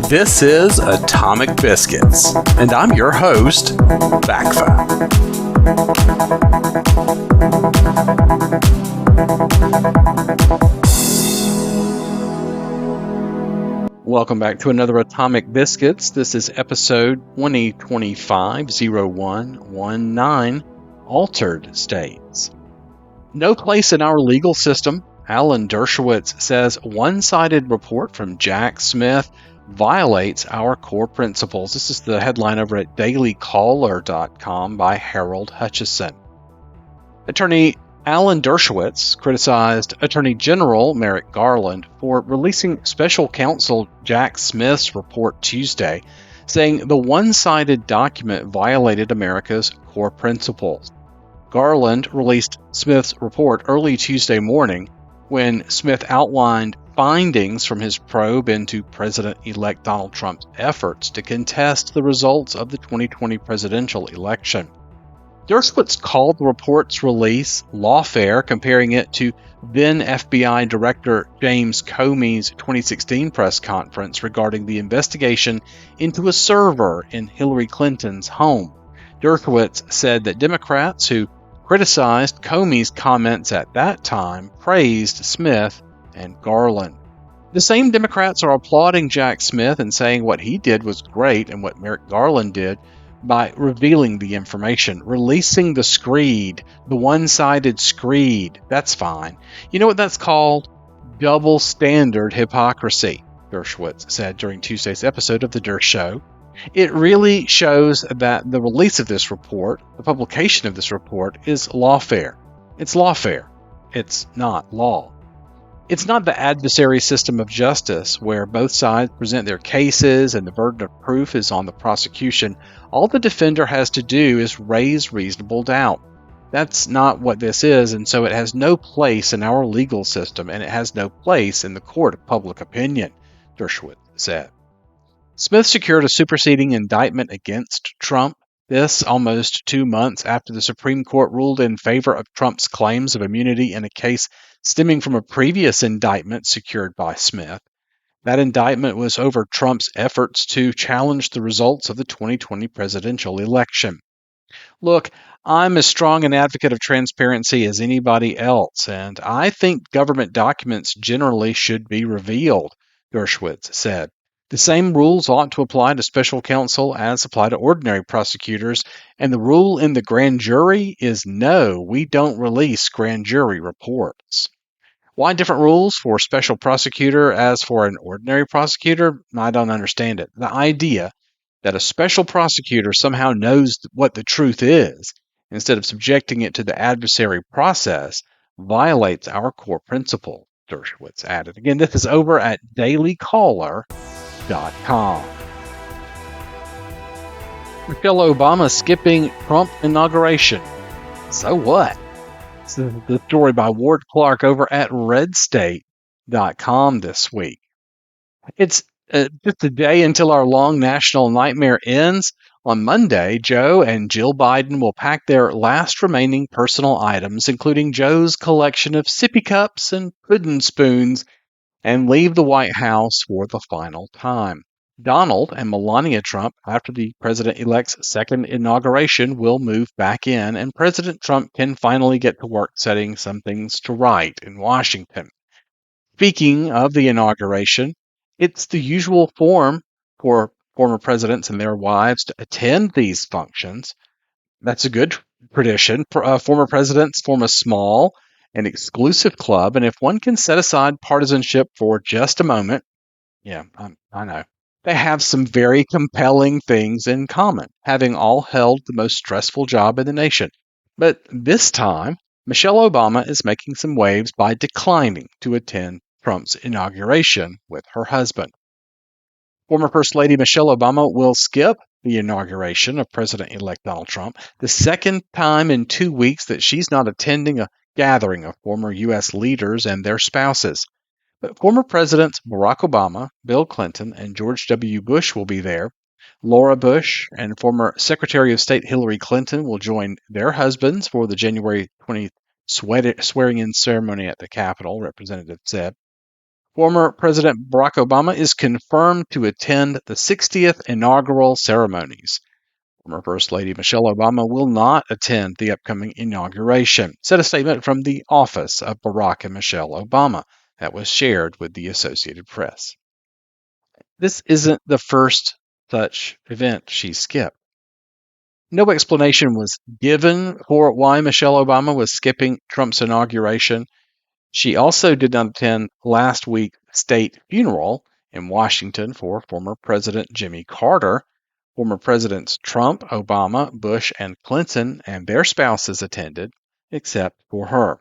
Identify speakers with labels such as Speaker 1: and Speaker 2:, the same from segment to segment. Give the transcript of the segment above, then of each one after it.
Speaker 1: This is Atomic Biscuits, and I'm your host, BACFA. Welcome back to another Atomic Biscuits. This is episode 2025-0119, Altered States. No place in our legal system, Alan Dershowitz says one-sided report from Jack Smith violates our core principles. This is the headline over at dailycaller.com by Harold Hutchison. Attorney Alan Dershowitz criticized Attorney General Merrick Garland for releasing special counsel Jack Smith's report Tuesday, saying the one-sided document violated America's core principles. Garland released Smith's report early Tuesday morning when Smith outlined findings from his probe into President-elect Donald Trump's efforts to contest the results of the 2020 presidential election. Dershowitz called the report's release lawfare, comparing it to then FBI Director James Comey's 2016 press conference regarding the investigation into a server in Hillary Clinton's home. Dershowitz said that Democrats who criticized Comey's comments at that time praised Smith and Garland. The same Democrats are applauding Jack Smith and saying what he did was great and what Merrick Garland did by revealing the information, releasing the screed, the one-sided screed. That's fine. You know what that's called? Double standard hypocrisy, Dershowitz said during Tuesday's episode of The Dersh Show. It really shows that the release of this report, the publication of this report, is lawfare. It's lawfare. It's not law. It's not the adversary system of justice where both sides present their cases and the burden of proof is on the prosecution. All the defender has to do is raise reasonable doubt. That's not what this is, and so it has no place in our legal system, and it has no place in the court of public opinion, Dershowitz said. Smith secured a superseding indictment against Trump, this almost 2 months after the Supreme Court ruled in favor of Trump's claims of immunity in a case stemming from a previous indictment secured by Smith. That indictment was over Trump's efforts to challenge the results of the 2020 presidential election. Look, I'm as strong an advocate of transparency as anybody else, and I think government documents generally should be revealed, Dershowitz said. The same rules ought to apply to special counsel as apply to ordinary prosecutors, and the rule in the grand jury is no, we don't release grand jury reports. Why different rules for special prosecutor as for an ordinary prosecutor? I don't understand it. The idea that a special prosecutor somehow knows what the truth is, instead of subjecting it to the adversary process, violates our core principle, Dershowitz added. Again, this is over at dailycaller.com. Michelle Obama skipping Trump inauguration. So what? This is the story by Ward Clark over at redstate.com this week. It's just a day until our long national nightmare ends. On Monday, Joe and Jill Biden will pack their last remaining personal items, including Joe's collection of sippy cups and pudding spoons, and leave the White House for the final time. Donald and Melania Trump, after the president-elect's second inauguration, will move back in, and President Trump can finally get to work setting some things to right in Washington. Speaking of the inauguration, it's the usual form for former presidents and their wives to attend these functions. That's a good tradition. Former presidents form a small and exclusive club, and if one can set aside partisanship for just a moment, I know, they have some very compelling things in common, having all held the most stressful job in the nation. But this time, Michelle Obama is making some waves by declining to attend Trump's inauguration with her husband. Former First Lady Michelle Obama will skip the inauguration of President-elect Donald Trump, the second time in 2 weeks that she's not attending a gathering of former U.S. leaders and their spouses. But former Presidents Barack Obama, Bill Clinton, and George W. Bush will be there. Laura Bush and former Secretary of State Hillary Clinton will join their husbands for the January 20th swearing-in ceremony at the Capitol, Representative said. Former President Barack Obama is confirmed to attend the 60th inaugural ceremonies. Former First Lady Michelle Obama will not attend the upcoming inauguration, said a statement from the office of Barack and Michelle Obama that was shared with the Associated Press. This isn't the first such event she skipped. No explanation was given for why Michelle Obama was skipping Trump's inauguration. She also did not attend last week's state funeral in Washington for former President Jimmy Carter. Former Presidents Trump, Obama, Bush, and Clinton and their spouses attended, except for her.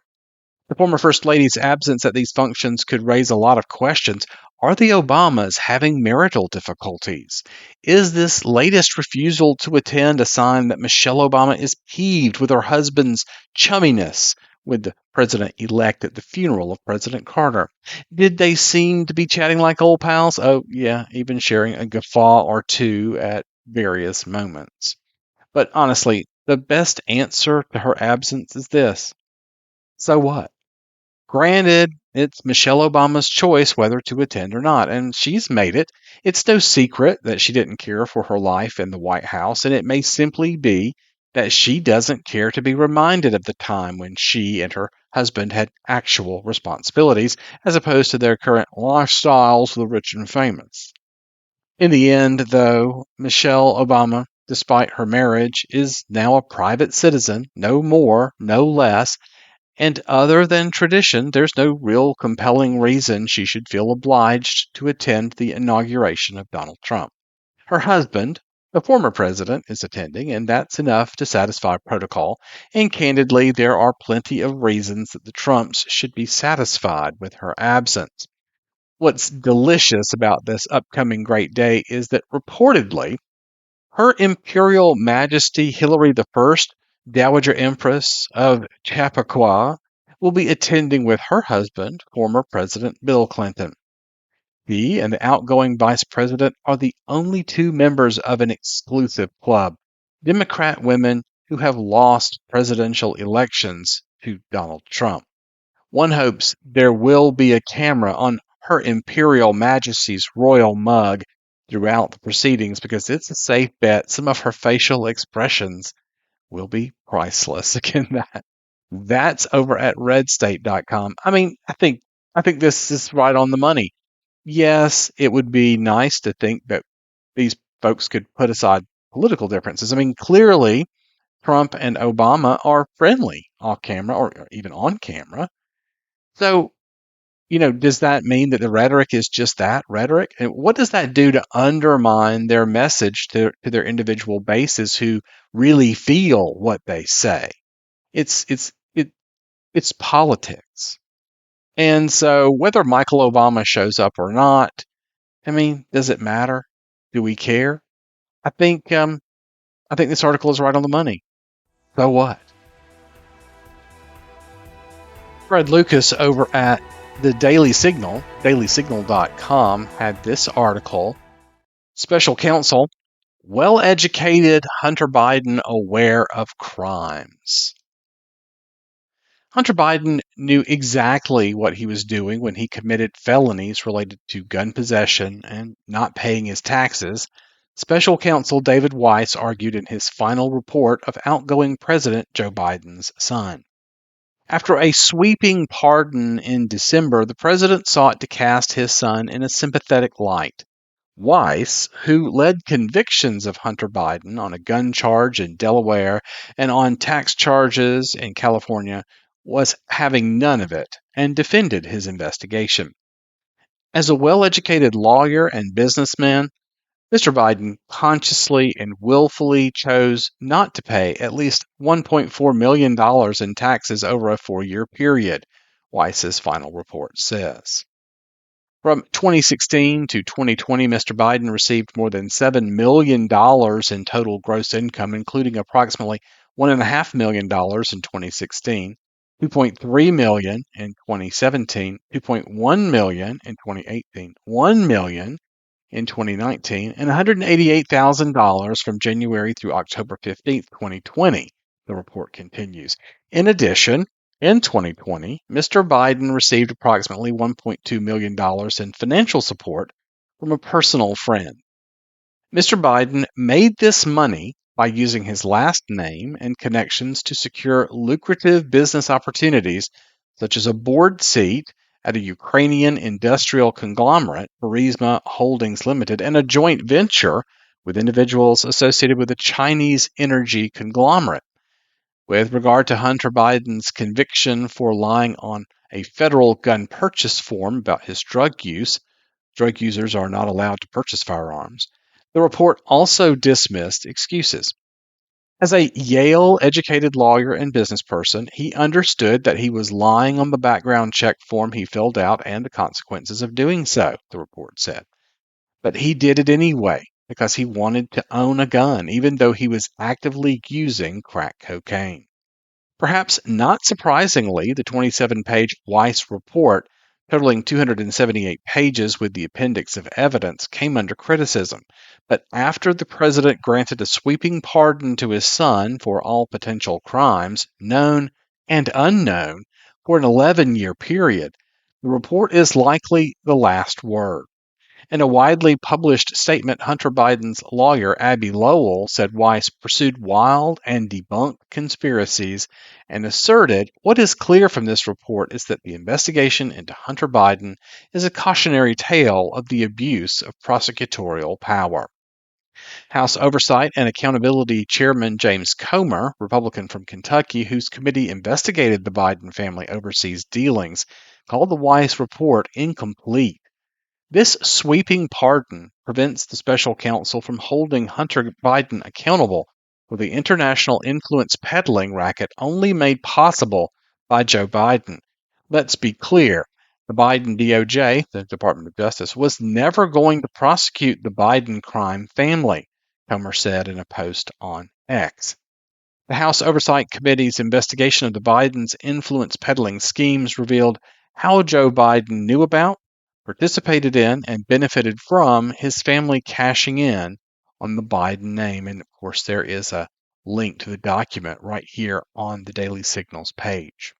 Speaker 1: The former First Lady's absence at these functions could raise a lot of questions. Are the Obamas having marital difficulties? Is this latest refusal to attend a sign that Michelle Obama is peeved with her husband's chumminess with the president-elect at the funeral of President Carter? Did they seem to be chatting like old pals? Oh, yeah, even sharing a guffaw or two at various moments. But honestly, the best answer to her absence is this. So what? Granted, it's Michelle Obama's choice whether to attend or not, and she's made it. It's no secret that she didn't care for her life in the White House, and it may simply be that she doesn't care to be reminded of the time when she and her husband had actual responsibilities, as opposed to their current lifestyles for the rich and famous. In the end, though, Michelle Obama, despite her marriage, is now a private citizen, no more, no less, and other than tradition, there's no real compelling reason she should feel obliged to attend the inauguration of Donald Trump. Her husband, the former president, is attending, and that's enough to satisfy protocol. And candidly, there are plenty of reasons that the Trumps should be satisfied with her absence. What's delicious about this upcoming great day is that reportedly, Her Imperial Majesty Hilary I, Dowager Empress of Chappaqua, will be attending with her husband, former President Bill Clinton. He and the outgoing Vice President are the only two members of an exclusive club, Democrat women who have lost presidential elections to Donald Trump. One hopes there will be a camera on Her Imperial Majesty's royal mug throughout the proceedings because it's a safe bet some of her facial expressions will be priceless. Again, that's over at redstate.com. I think this is right on the money. Yes, it would be nice to think that these folks could put aside political differences. Clearly Trump and Obama are friendly off camera or even on camera. So, does that mean that the rhetoric is just that rhetoric? And what does that do to undermine their message to their individual bases who really feel what they say? It's politics. And so whether Michael Obama shows up or not, does it matter? Do we care? I think this article is right on the money. So what? Fred Lucas over at the Daily Signal, dailysignal.com, had this article. Special counsel, well-educated Hunter Biden aware of crimes. Hunter Biden knew exactly what he was doing when he committed felonies related to gun possession and not paying his taxes. Special counsel David Weiss argued in his final report of outgoing President Joe Biden's son. After a sweeping pardon in December, the president sought to cast his son in a sympathetic light. Weiss, who led convictions of Hunter Biden on a gun charge in Delaware and on tax charges in California, was having none of it and defended his investigation. As a well-educated lawyer and businessman, Mr. Biden consciously and willfully chose not to pay at least $1.4 million in taxes over a 4-year period, Weiss's final report says. From 2016 to 2020, Mr. Biden received more than $7 million in total gross income, including approximately $1.5 million in 2016, $2.3 million in 2017, $2.1 million in 2018, $1 million in 2019, and $188,000 from January through October 15, 2020, the report continues. In addition, In 2020, Mr. Biden received approximately $1.2 million in financial support from a personal friend. Mr. Biden made this money by using his last name and connections to secure lucrative business opportunities, such as a board seat at a Ukrainian industrial conglomerate, Burisma Holdings Limited, and a joint venture with individuals associated with a Chinese energy conglomerate. With regard to Hunter Biden's conviction for lying on a federal gun purchase form about his drug use, drug users are not allowed to purchase firearms. The report also dismissed excuses. As a Yale-educated lawyer and businessperson, he understood that he was lying on the background check form he filled out and the consequences of doing so, the report said. But he did it anyway because he wanted to own a gun, even though he was actively using crack cocaine. Perhaps not surprisingly, the 27-page Weiss report, totaling 278 pages with the appendix of evidence, came under criticism. But after the president granted a sweeping pardon to his son for all potential crimes, known and unknown, for an 11-year period, the report is likely the last word. In a widely published statement, Hunter Biden's lawyer, Abby Lowell, said Weiss pursued wild and debunked conspiracies and asserted what is clear from this report is that the investigation into Hunter Biden is a cautionary tale of the abuse of prosecutorial power. House Oversight and Accountability Chairman James Comer, Republican from Kentucky, whose committee investigated the Biden family overseas dealings, called the Weiss report incomplete. This sweeping pardon prevents the special counsel from holding Hunter Biden accountable for the international influence peddling racket only made possible by Joe Biden. Let's be clear, the Biden DOJ, the Department of Justice, was never going to prosecute the Biden crime family, Comer said in a post on X. The House Oversight Committee's investigation of the Biden's influence peddling schemes revealed how Joe Biden knew about, participated in, and benefited from his family cashing in on the Biden name. And of course, there is a link to the document right here on the Daily Signals page.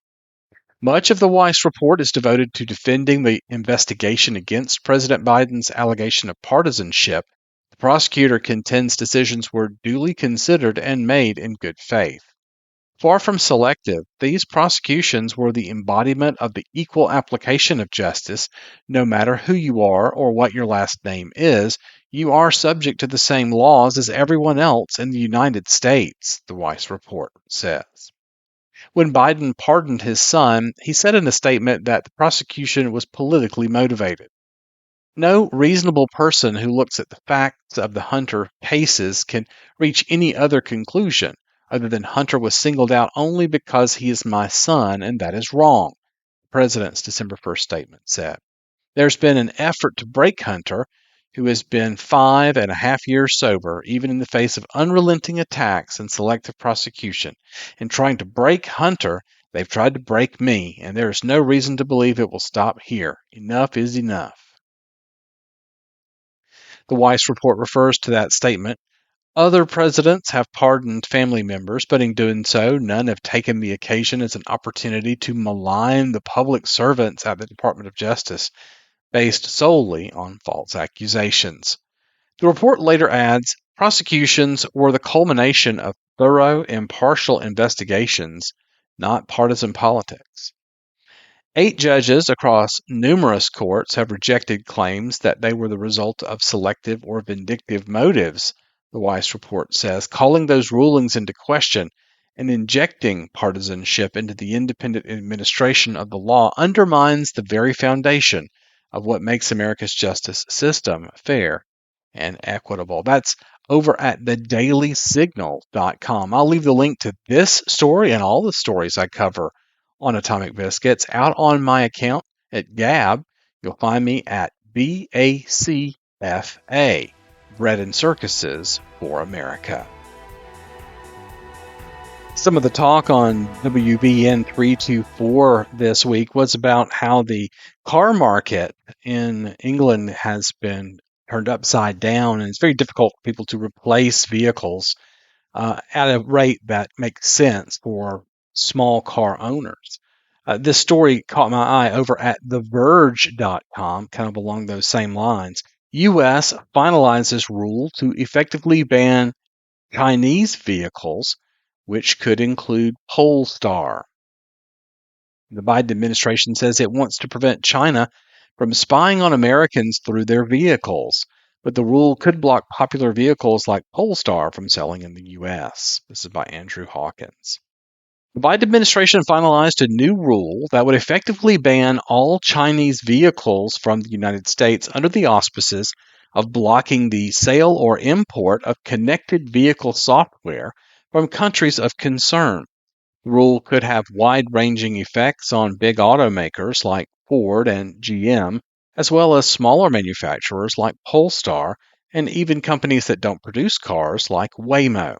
Speaker 1: Much of the Weiss report is devoted to defending the investigation against President Biden's allegation of partisanship. The prosecutor contends decisions were duly considered and made in good faith. Far from selective, these prosecutions were the embodiment of the equal application of justice. No matter who you are or what your last name is, you are subject to the same laws as everyone else in the United States, the Weiss report says. When Biden pardoned his son, he said in a statement that the prosecution was politically motivated. No reasonable person who looks at the facts of the Hunter cases can reach any other conclusion other than Hunter was singled out only because he is my son, and that is wrong, the president's December 1st statement said. There's been an effort to break Hunter, who has been 5.5 years sober, even in the face of unrelenting attacks and selective prosecution. In trying to break Hunter, they've tried to break me, and there is no reason to believe it will stop here. Enough is enough. The Weiss report refers to that statement. Other presidents have pardoned family members, but in doing so, none have taken the occasion as an opportunity to malign the public servants at the Department of Justice, based solely on false accusations. The report later adds, prosecutions were the culmination of thorough, impartial investigations, not partisan politics. 8 judges across numerous courts have rejected claims that they were the result of selective or vindictive motives, the Weiss report says, calling those rulings into question and injecting partisanship into the independent administration of the law undermines the very foundation of what makes America's justice system fair and equitable. That's over at thedailysignal.com. I'll leave the link to this story and all the stories I cover on Atomic Biscuits out on my account at Gab. You'll find me at BACFA. Bread and Circuses for America. Some of the talk on WBN 324 this week was about how the car market in England has been turned upside down, and it's very difficult for people to replace vehicles at a rate that makes sense for small car owners. This story caught my eye over at TheVerge.com, kind of along those same lines. U.S. finalizes rule to effectively ban Chinese vehicles, which could include Polestar. The Biden administration says it wants to prevent China from spying on Americans through their vehicles, but the rule could block popular vehicles like Polestar from selling in the U.S. This is by Andrew Hawkins. The Biden administration finalized a new rule that would effectively ban all Chinese vehicles from the United States under the auspices of blocking the sale or import of connected vehicle software from countries of concern. The rule could have wide-ranging effects on big automakers like Ford and GM, as well as smaller manufacturers like Polestar, and even companies that don't produce cars like Waymo.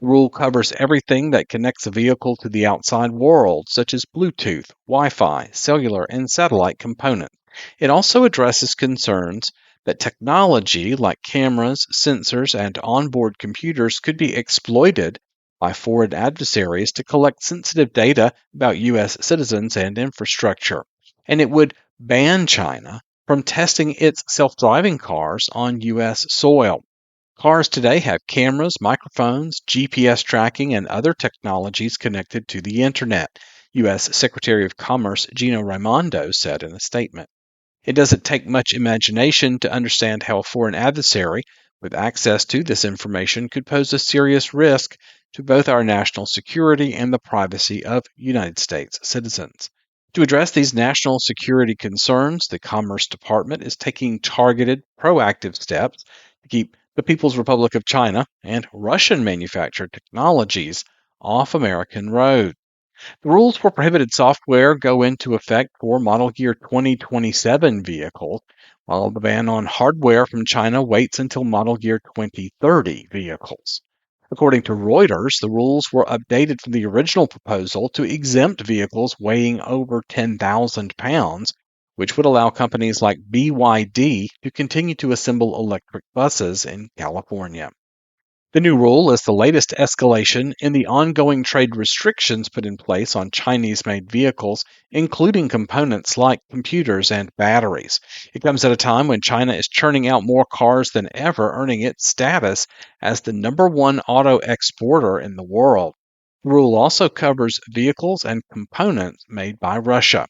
Speaker 1: The rule covers everything that connects a vehicle to the outside world, such as Bluetooth, Wi-Fi, cellular, and satellite components. It also addresses concerns that technology like cameras, sensors, and onboard computers could be exploited by foreign adversaries to collect sensitive data about U.S. citizens and infrastructure. And it would ban China from testing its self-driving cars on U.S. soil. Cars today have cameras, microphones, GPS tracking, and other technologies connected to the Internet, U.S. Secretary of Commerce Gina Raimondo said in a statement. It doesn't take much imagination to understand how a foreign adversary with access to this information could pose a serious risk to both our national security and the privacy of United States citizens. To address these national security concerns, the Commerce Department is taking targeted, proactive steps to keep the People's Republic of China and Russian manufactured technologies off American roads. The rules for prohibited software go into effect for model year 2027 vehicles, while the ban on hardware from China waits until model year 2030 vehicles. According to Reuters, the rules were updated from the original proposal to exempt vehicles weighing over 10,000 pounds, which would allow companies like BYD to continue to assemble electric buses in California. The new rule is the latest escalation in the ongoing trade restrictions put in place on Chinese-made vehicles, including components like computers and batteries. It comes at a time when China is churning out more cars than ever, earning its status as the #1 auto exporter in the world. The rule also covers vehicles and components made by Russia.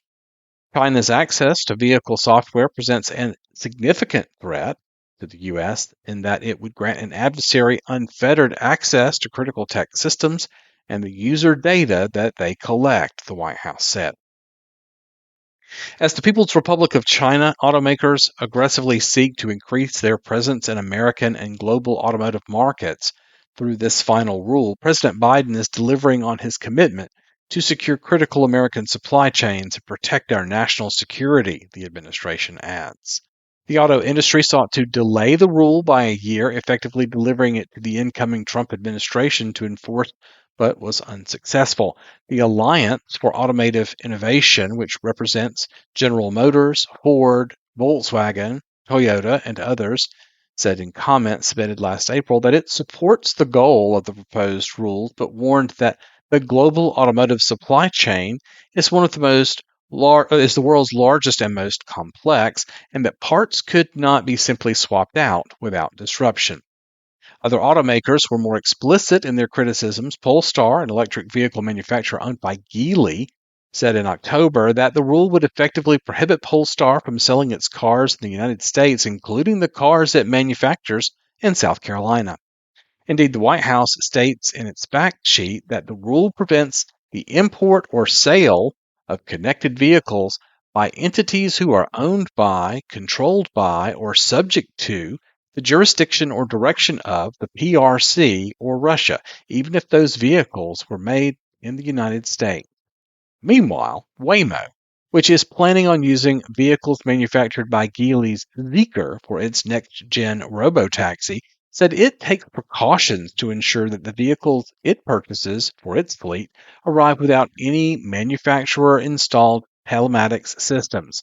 Speaker 1: China's access to vehicle software presents a significant threat to the U.S. in that it would grant an adversary unfettered access to critical tech systems and the user data that they collect, the White House said. As the People's Republic of China, automakers aggressively seek to increase their presence in American and global automotive markets through this final rule, President Biden is delivering on his commitment to secure critical American supply chains and protect our national security, the administration adds. The auto industry sought to delay the rule by a year, effectively delivering it to the incoming Trump administration to enforce, but was unsuccessful. The Alliance for Automotive Innovation, which represents General Motors, Ford, Volkswagen, Toyota, and others, said in comments submitted last April that it supports the goal of the proposed rules, but warned that the global automotive supply chain is one of the is the world's largest and most complex, and that parts could not be simply swapped out without disruption. Other automakers were more explicit in their criticisms. Polestar, an electric vehicle manufacturer owned by Geely, said in October that the rule would effectively prohibit Polestar from selling its cars in the United States, including the cars it manufactures in South Carolina. Indeed, the White House states in its fact sheet that the rule prevents the import or sale of connected vehicles by entities who are owned by, controlled by, or subject to the jurisdiction or direction of the PRC or Russia, even if those vehicles were made in the United States. Meanwhile, Waymo, which is planning on using vehicles manufactured by Geely's Zeekr for its next-gen robotaxi, said it takes precautions to ensure that the vehicles it purchases for its fleet arrive without any manufacturer-installed telematics systems.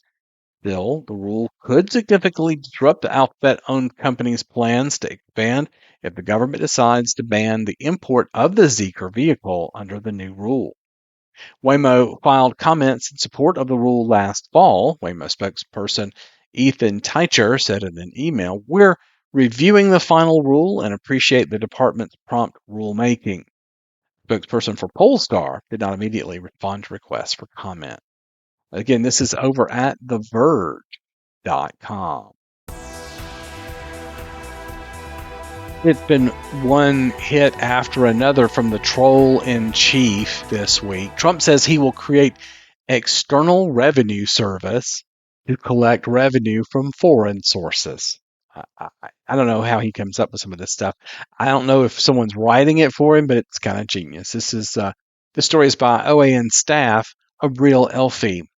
Speaker 1: Still, the rule could significantly disrupt the Alphabet-owned company's plans to expand if the government decides to ban the import of the Zeekr vehicle under the new rule. Waymo filed comments in support of the rule last fall. Waymo spokesperson Ethan Teicher said in an email, "We're reviewing the final rule and appreciate the department's prompt rulemaking." Spokesperson for Polestar did not immediately respond to requests for comment. Again, this is over at TheVerge.com. It's been one hit after another from the troll in chief this week. Trump says he will create external revenue service to collect revenue from foreign sources. I don't know how he comes up with some of this stuff. I don't know if someone's writing it for him, but it's kind of genius. This story is by OAN staff of Real Elfie.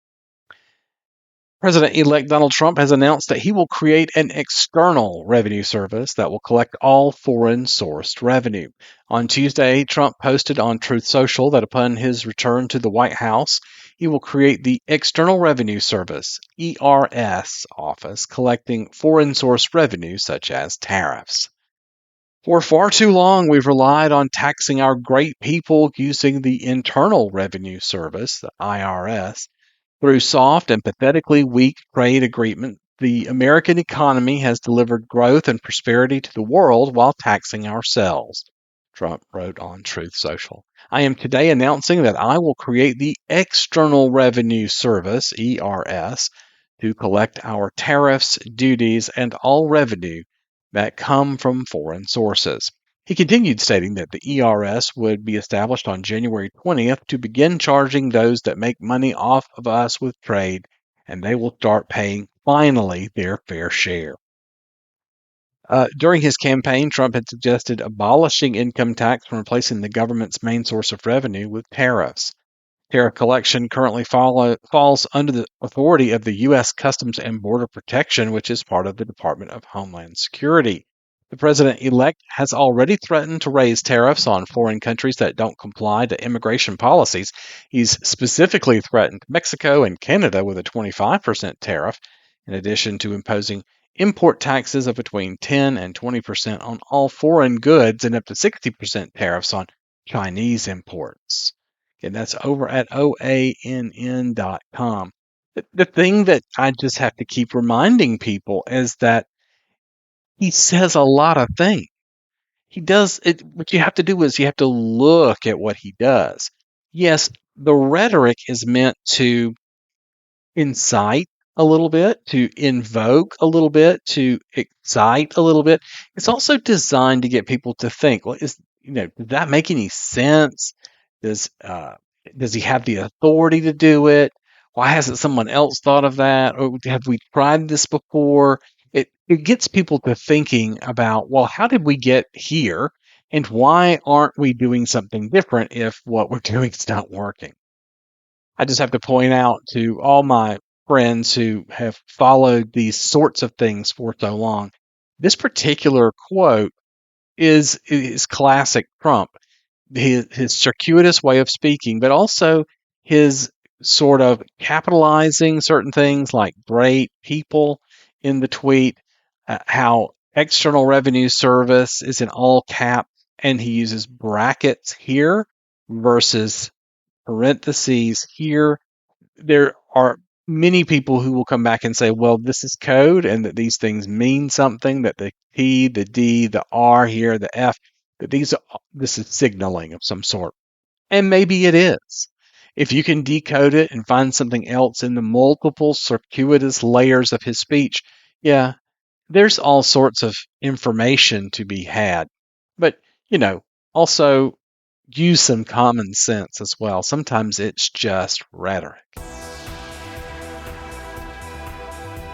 Speaker 1: President-elect Donald Trump has announced that he will create an external revenue service that will collect all foreign-sourced revenue. On Tuesday, Trump posted on Truth Social that upon his return to the White House, he will create the External Revenue Service, ERS, office collecting foreign-sourced revenue such as tariffs. For far too long, we've relied on taxing our great people using the Internal Revenue Service, the IRS. Through soft and pathetically weak trade agreements, the American economy has delivered growth and prosperity to the world while taxing ourselves, Trump wrote on Truth Social. I am today announcing that I will create the External Revenue Service, ERS, to collect our tariffs, duties, and all revenue that come from foreign sources. He continued stating that the ERS would be established on January 20th to begin charging those that make money off of us with trade, and they will start paying, finally, their fair share. During his campaign, Trump had suggested abolishing income tax and replacing the government's main source of revenue with tariffs. Tariff collection currently falls under the authority of the U.S. Customs and Border Protection, which is part of the Department of Homeland Security. The president-elect has already threatened to raise tariffs on foreign countries that don't comply to immigration policies. He's specifically threatened Mexico and Canada with a 25% tariff, in addition to imposing import taxes of between 10 and 20% on all foreign goods and up to 60% tariffs on Chinese imports. And that's over at OANN.com. The thing that I just have to keep reminding people is that he says a lot of things. He does it. What you have to do is you have to look at what he does. Yes, the rhetoric is meant to incite a little bit, to invoke a little bit, to excite a little bit. It's also designed to get people to think. Well, does that make any sense? Does he have the authority to do it? Why hasn't someone else thought of that? Or have we tried this before? It gets people to thinking about, well, how did we get here? And why aren't we doing something different if what we're doing is not working? I just have to point out to all my friends who have followed these sorts of things for so long, this particular quote is classic Trump. His circuitous way of speaking, but also his sort of capitalizing certain things like great people in the tweet, how external revenue service is in all caps, and he uses brackets here versus parentheses here. There are many people who will come back and say, well, this is code and that these things mean something, that the T, the D, the R here, the F, that this is signaling of some sort. And maybe it is. If you can decode it and find something else in the multiple circuitous layers of his speech, yeah, there's all sorts of information to be had. But, also use some common sense as well. Sometimes it's just rhetoric.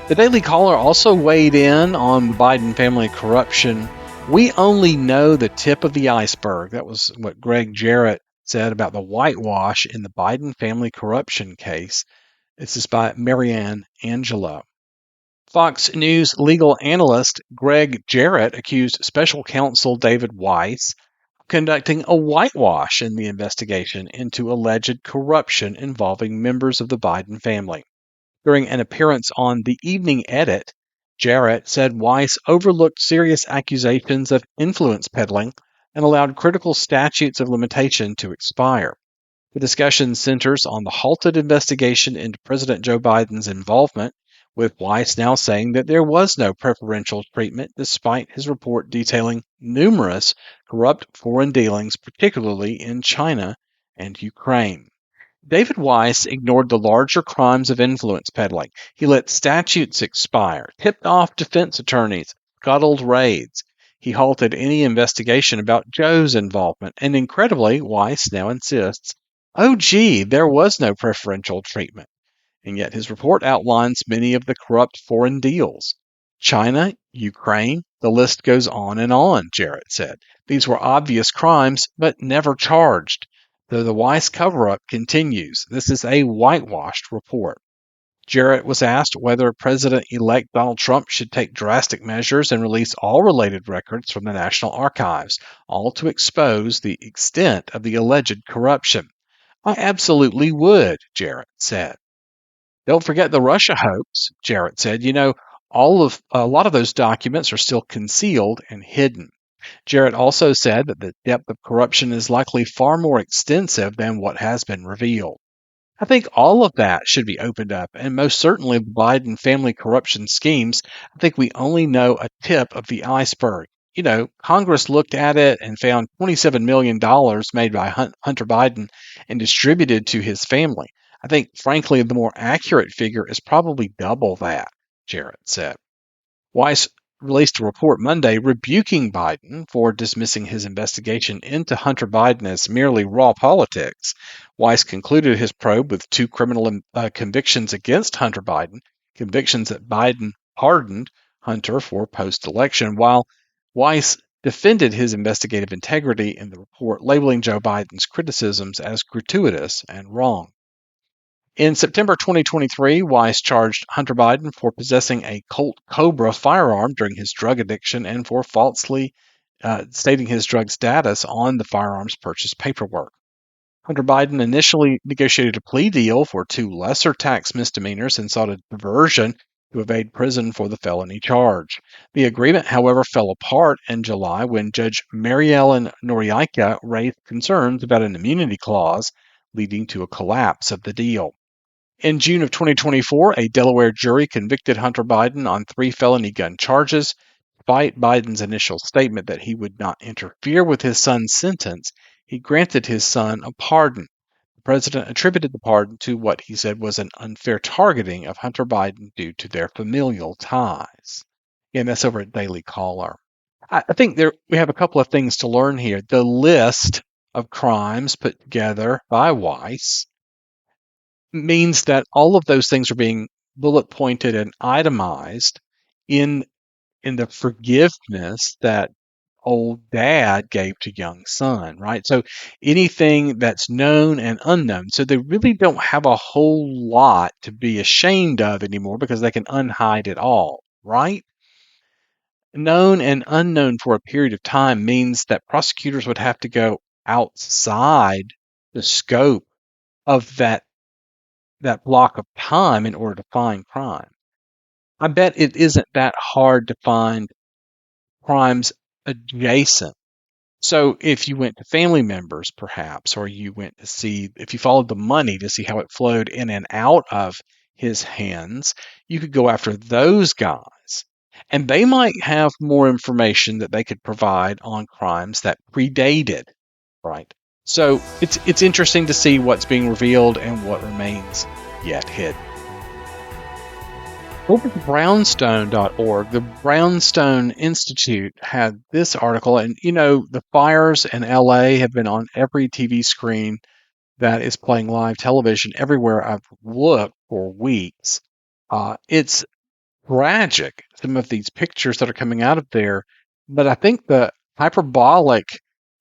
Speaker 1: The Daily Caller also weighed in on Biden family corruption. We only know the tip of the iceberg. That was what Greg Jarrett said about the whitewash in the Biden family corruption case. This is by Marianne Angelo. Fox News legal analyst Greg Jarrett accused special counsel David Weiss of conducting a whitewash in the investigation into alleged corruption involving members of the Biden family. During an appearance on The Evening Edit, Jarrett said Weiss overlooked serious accusations of influence peddling and allowed critical statutes of limitation to expire. The discussion centers on the halted investigation into President Joe Biden's involvement, with Weiss now saying that there was no preferential treatment despite his report detailing numerous corrupt foreign dealings, particularly in China and Ukraine. David Weiss ignored the larger crimes of influence peddling. He let statutes expire, tipped off defense attorneys, scuttled raids. He halted any investigation about Joe's involvement, and incredibly, Weiss now insists, oh gee, there was no preferential treatment. And yet his report outlines many of the corrupt foreign deals. China, Ukraine, the list goes on, Jarrett said. These were obvious crimes, but never charged. Though the Weiss cover-up continues, this is a whitewashed report. Jarrett was asked whether President-elect Donald Trump should take drastic measures and release all related records from the National Archives, all to expose the extent of the alleged corruption. I absolutely would, Jarrett said. Don't forget the Russia hoax, Jarrett said. You know, a lot of those documents are still concealed and hidden. Jarrett also said that the depth of corruption is likely far more extensive than what has been revealed. I think all of that should be opened up, and most certainly the Biden family corruption schemes. I think we only know a tip of the iceberg. You know, Congress looked at it and found $27 million made by Hunter Biden and distributed to his family. I think, frankly, the more accurate figure is probably double that, Jarrett said. Weiss released a report Monday rebuking Biden for dismissing his investigation into Hunter Biden as merely raw politics. Weiss concluded his probe with two criminal convictions against Hunter Biden, convictions that Biden pardoned Hunter for post-election, while Weiss defended his investigative integrity in the report, labeling Joe Biden's criticisms as gratuitous and wrong. In September 2023, Weiss charged Hunter Biden for possessing a Colt Cobra firearm during his drug addiction and for falsely stating his drug status on the firearms purchase paperwork. Hunter Biden initially negotiated a plea deal for two lesser tax misdemeanors and sought a diversion to evade prison for the felony charge. The agreement, however, fell apart in July when Judge Mary Ellen Noriega raised concerns about an immunity clause, leading to a collapse of the deal. In June of 2024, a Delaware jury convicted Hunter Biden on 3 felony gun charges. Despite Biden's initial statement that he would not interfere with his son's sentence, he granted his son a pardon. The president attributed the pardon to what he said was an unfair targeting of Hunter Biden due to their familial ties. And that's over at Daily Caller. I think we have a couple of things to learn here. The list of crimes put together by Weiss means that all of those things are being bullet pointed and itemized in the forgiveness that old dad gave to young son, right? So anything that's known and unknown. So they really don't have a whole lot to be ashamed of anymore because they can unhide it all, right? Known and unknown for a period of time means that prosecutors would have to go outside the scope of that block of time in order to find crime. I bet it isn't that hard to find crimes adjacent. So if you went to family members, perhaps, or you went to see, if you followed the money to see how it flowed in and out of his hands, you could go after those guys. And they might have more information that they could provide on crimes that predated, right? So it's interesting to see what's being revealed and what remains yet hidden. Over to brownstone.org, the Brownstone Institute had this article, and you know, the fires in LA have been on every TV screen that is playing live television everywhere I've looked for weeks. It's tragic, some of these pictures that are coming out of there, but I think the hyperbolic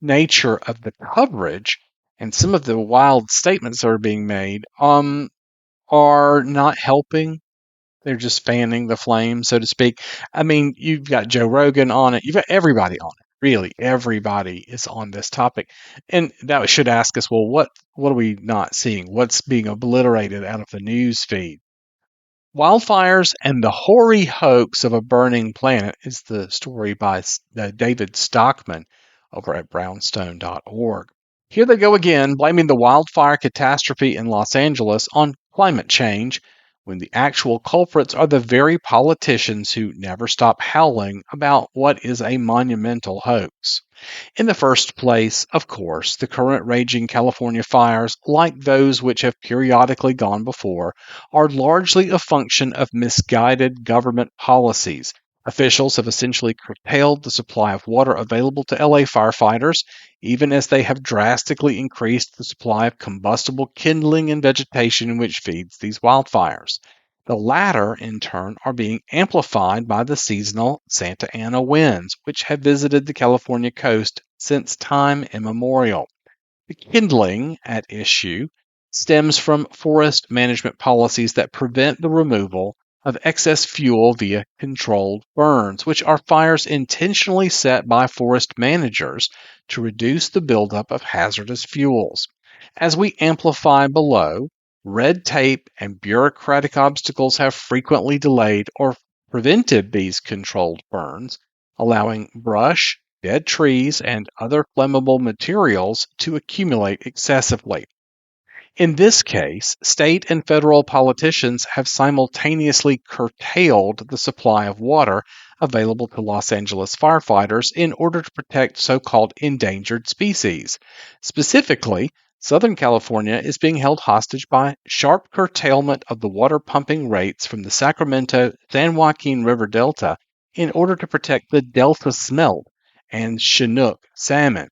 Speaker 1: nature of the coverage and some of the wild statements that are being made are not helping. They're just fanning the flame, so to speak. I mean, you've got Joe Rogan on it. You've got everybody on it. Really, everybody is on this topic. And that should ask us, well, what are we not seeing? What's being obliterated out of the news feed? Wildfires and the hoary hoax of a burning planet is the story by David Stockman over at brownstone.org. Here they go again, blaming the wildfire catastrophe in Los Angeles on climate change, when the actual culprits are the very politicians who never stop howling about what is a monumental hoax. In the first place, of course, the current raging California fires, like those which have periodically gone before, are largely a function of misguided government policies. Officials have essentially curtailed the supply of water available to LA firefighters, even as they have drastically increased the supply of combustible kindling and vegetation which feeds these wildfires. The latter, in turn, are being amplified by the seasonal Santa Ana winds, which have visited the California coast since time immemorial. The kindling at issue stems from forest management policies that prevent the removal of excess fuel via controlled burns, which are fires intentionally set by forest managers to reduce the buildup of hazardous fuels. As we amplify below, red tape and bureaucratic obstacles have frequently delayed or prevented these controlled burns, allowing brush, dead trees, and other flammable materials to accumulate excessively. In this case, state and federal politicians have simultaneously curtailed the supply of water available to Los Angeles firefighters in order to protect so called endangered species. Specifically, Southern California is being held hostage by sharp curtailment of the water pumping rates from the Sacramento San Joaquin River Delta in order to protect the Delta smelt and Chinook salmon.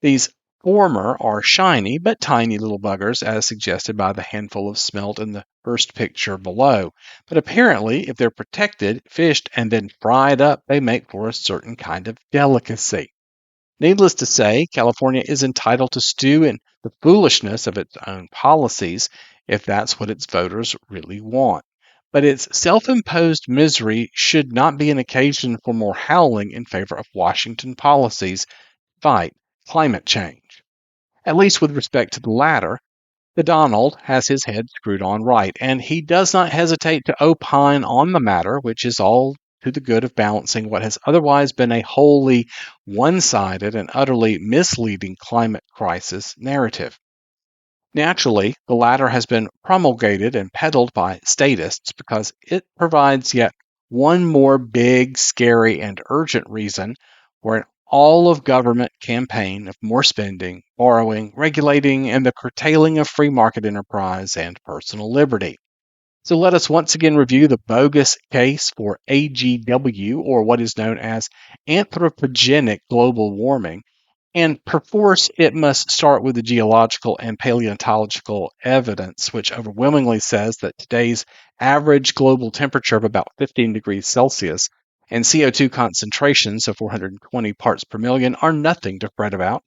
Speaker 1: These former are shiny but tiny little buggers, as suggested by the handful of smelt in the first picture below. But apparently, if they're protected, fished, and then fried up, they make for a certain kind of delicacy. Needless to say, California is entitled to stew in the foolishness of its own policies if that's what its voters really want. But its self imposed misery should not be an occasion for more howling in favor of Washington policies to fight climate change. At least with respect to the latter, the Donald has his head screwed on right, and he does not hesitate to opine on the matter, which is all to the good of balancing what has otherwise been a wholly one sided and utterly misleading climate crisis narrative. Naturally, the latter has been promulgated and peddled by statists because it provides yet one more big, scary, and urgent reason for an all of government campaign of more spending, borrowing, regulating, and the curtailing of free market enterprise and personal liberty. So let us once again review the bogus case for AGW, or what is known as anthropogenic global warming. And perforce, it must start with the geological and paleontological evidence, which overwhelmingly says that today's average global temperature of about 15 degrees Celsius and CO2 concentrations of 420 parts per million are nothing to fret about.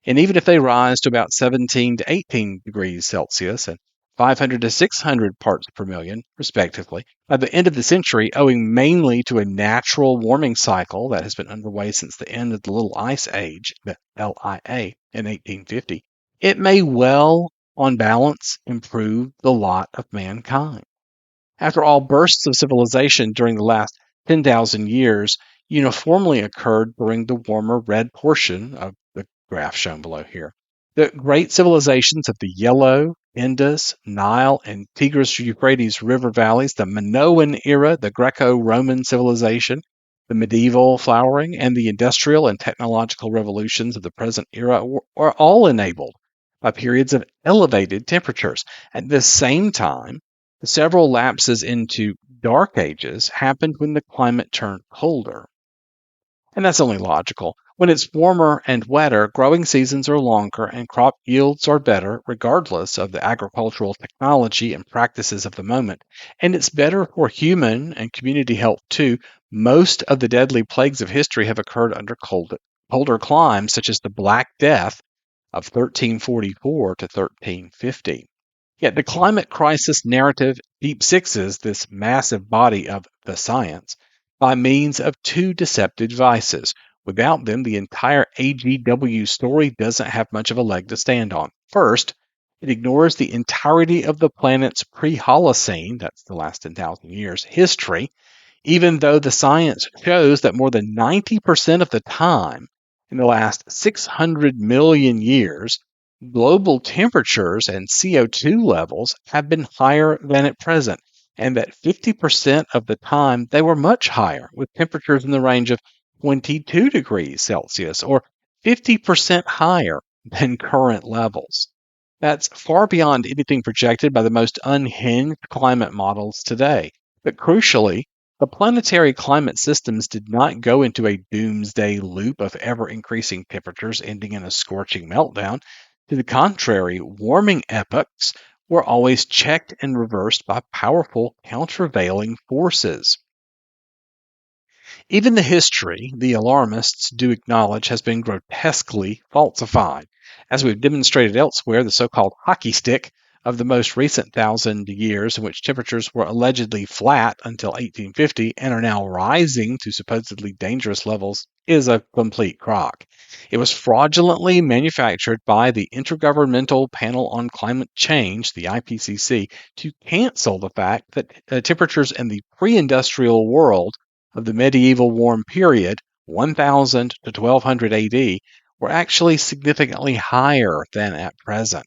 Speaker 1: And even if they rise to about 17 to 18 degrees Celsius and 500 to 600 parts per million, respectively, by the end of the century, owing mainly to a natural warming cycle that has been underway since the end of the Little Ice Age, the LIA, in 1850, it may well, on balance, improve the lot of mankind. After all, bursts of civilization during the last 10,000 years uniformly occurred during the warmer red portion of the graph shown below here. The great civilizations of the Yellow, Indus, Nile, and Tigris-Euphrates river valleys, the Minoan era, the Greco-Roman civilization, the medieval flowering, and the industrial and technological revolutions of the present era are all enabled by periods of elevated temperatures. At the same time, the several lapses into dark ages happened when the climate turned colder. And that's only logical. When it's warmer and wetter, growing seasons are longer and crop yields are better, regardless of the agricultural technology and practices of the moment. And it's better for human and community health too. Most of the deadly plagues of history have occurred under colder climes, such as the Black Death of 1344 to 1350. Yet the climate crisis narrative deep sixes this massive body of the science by means of two deceptive devices. Without them, the entire AGW story doesn't have much of a leg to stand on. First, it ignores the entirety of the planet's pre-Holocene, that's the last 10,000 years, history, even though the science shows that more than 90% of the time in the last 600 million years, global temperatures and CO2 levels have been higher than at present, and that 50% of the time they were much higher, with temperatures in the range of 22 degrees Celsius or 50% higher than current levels. That's far beyond anything projected by the most unhinged climate models today. But crucially, the planetary climate systems did not go into a doomsday loop of ever increasing temperatures ending in a scorching meltdown. To the contrary, warming epochs were always checked and reversed by powerful countervailing forces. Even the history, the alarmists do acknowledge, has been grotesquely falsified. As we've demonstrated elsewhere, the so-called hockey stick of the most recent 1,000 years, in which temperatures were allegedly flat until 1850 and are now rising to supposedly dangerous levels, is a complete crock. It was fraudulently manufactured by the Intergovernmental Panel on Climate Change, the IPCC, to cancel the fact that temperatures in the pre-industrial world of the medieval warm period, 1000 to 1200 AD, were actually significantly higher than at present.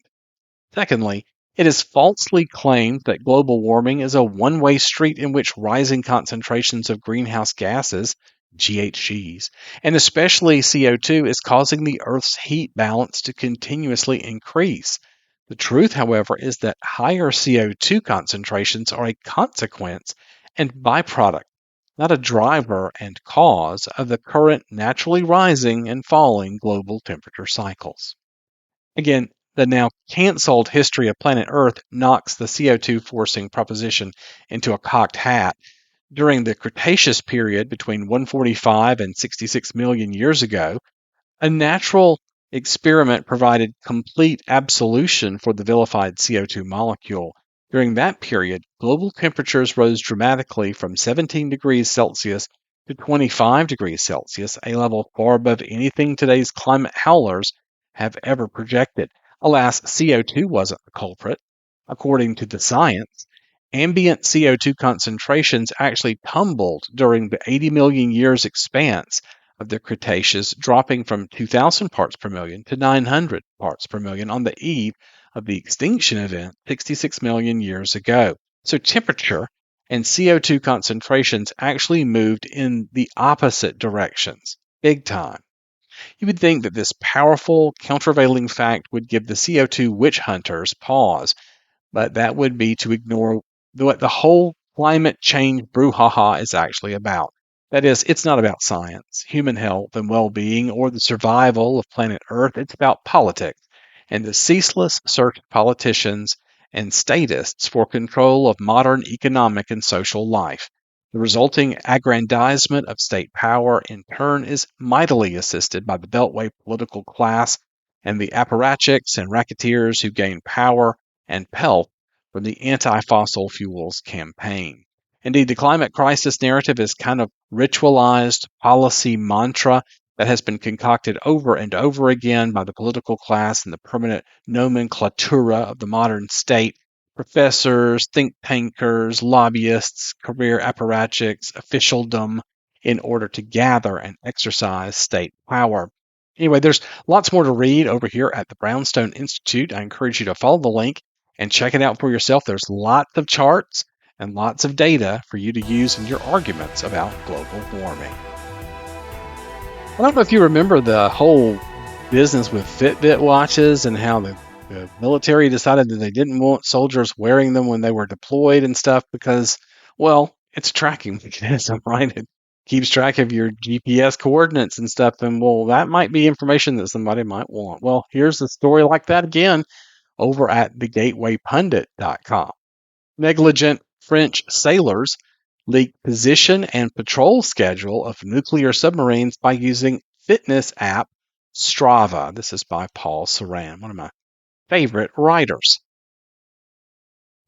Speaker 1: Secondly, it is falsely claimed that global warming is a one-way street in which rising concentrations of greenhouse gases, GHGs, and especially CO2 is causing the Earth's heat balance to continuously increase. The truth, however, is that higher CO2 concentrations are a consequence and byproduct, not a driver and cause of the current naturally rising and falling global temperature cycles. Again, the now canceled history of planet Earth knocks the CO2 forcing proposition into a cocked hat. During the Cretaceous period between 145 and 66 million years ago, a natural experiment provided complete absolution for the vilified CO2 molecule. During that period, global temperatures rose dramatically from 17 degrees Celsius to 25 degrees Celsius, a level far above anything today's climate howlers have ever projected. Alas, CO2 wasn't the culprit. According to the science, ambient CO2 concentrations actually tumbled during the 80 million years expanse of the Cretaceous, dropping from 2,000 parts per million to 900 parts per million on the eve of the extinction event 66 million years ago. So temperature and CO2 concentrations actually moved in the opposite directions, big time. You would think that this powerful countervailing fact would give the CO2 witch hunters pause, but that would be to ignore what the whole climate change brouhaha is actually about. That is, it's not about science, human health and well-being, or the survival of planet Earth. It's about politics and the ceaseless search of politicians and statists for control of modern economic and social life. The resulting aggrandizement of state power, in turn, is mightily assisted by the Beltway political class and the apparatchiks and racketeers who gain power and pelf from the anti-fossil fuels campaign. Indeed, the climate crisis narrative is kind of ritualized policy mantra that has been concocted over and over again by the political class and the permanent nomenclatura of the modern state. Professors, think tankers, lobbyists, career apparatchiks, officialdom, in order to gather and exercise state power. Anyway, there's lots more to read over here at the Brownstone Institute. I encourage you to follow the link and check it out for yourself. There's lots of charts and lots of data for you to use in your arguments about global warming. I don't know if you remember the whole business with Fitbit watches and how the military decided that they didn't want soldiers wearing them when they were deployed and stuff because, well, it's a tracking mechanism, right? It keeps track of your GPS coordinates and stuff, and, well, that might be information that somebody might want. Well, here's a story like that again over at thegatewaypundit.com. Negligent French sailors leaked position and patrol schedule of nuclear submarines by using fitness app Strava. This is by Paul Saran, one of my favorite writers.